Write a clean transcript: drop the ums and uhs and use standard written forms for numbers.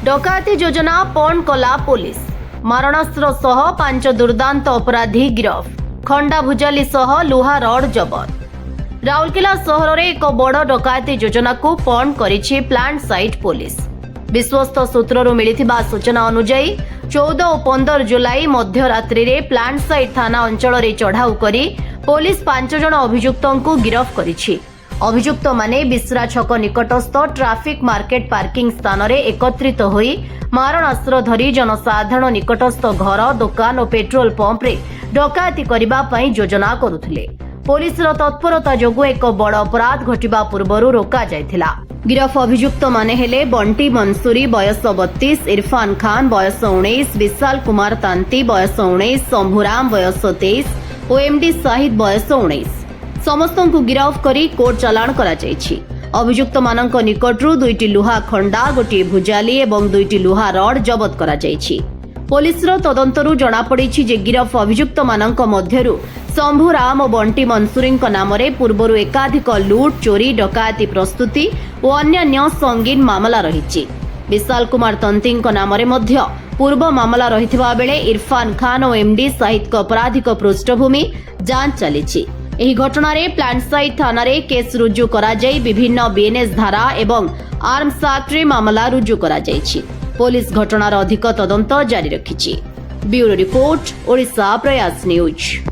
डकायती योजना पौन कला पुलिस मारणास्त्र सह 5 दुर्दांत अपराधी गिरफ खंडा भुजाली सह लुहा रड जबत। राउरकेला सहर में एक बड़ डकायती योजना को पौन करिछि प्लांट साइट पुलिस। विश्वस्त सूत्ररू मिलिथिबा सूचना अनुसार 14 और 15 जुलाई मध्यरात्रि रे प्लांट साइट थाना अंचल रे चढ़ाऊ करी पुलिस 5 जन अभियुक्तों को गिरफ करिछि। अभियुक्त माने बिस्रा छक निकटस्थ ट्राफिक मार्केट पार्किंग स्थान रे एकत्रित होई मारणास्त्र धरी जनसाधारण निकटस्थ घर दुकान और पेट्रोल पंप रे डकायती करबा पई योजना करुथिले। पुलिस रो तत्परता जोगु एक बड़ अपराध घटिबा पूर्वरु रोका जायथिला। गिरफ अभियुक्त माने हेले बंटी मंसूरी बयस 32, इरफान खान बयस 19, विशाल कुमार तांती बयस 19, शंभुराम बयस 23 और एमडी शाहिद बयस 19। समस्तों को गिरफ करी कोर्ट चालाण करा जायछि। अभियुक्त मानक निकटरू 2टी लुहा खंडा, गोटे भुजाली एवं 2टी लुहा रड जबत करा जायछि। पुलिस रो तदंतरू जणा पड़िछि जे गिरफ अभियुक्त मानक मध्यरू शंभुराम और बंटी मंसूरी नाम रे पूर्वरु एकाधिक लूट, चोरी, डकायती प्रस्तुति और अन्य संगीन मामला रहिछि। विशाल कुमार तंती नाम रे मध्य पूर्व मामला रहिथिबा बेले इरफान खान और एमडी शाहिद अपराधिक पृष्ठभूमि जांच चलिछि। एही घटना रे प्लांट साइट थाना रे केस रुजु करा जाई विभिन्न बीएनएस धारा एवं आर्म्स एक्ट रे मामला रुजु करा जाईछि। पुलिस घटनार अधिक तदंत जारी रखिछि। ब्यूरो रिपोर्ट, ओडिशा प्रयास न्यूज।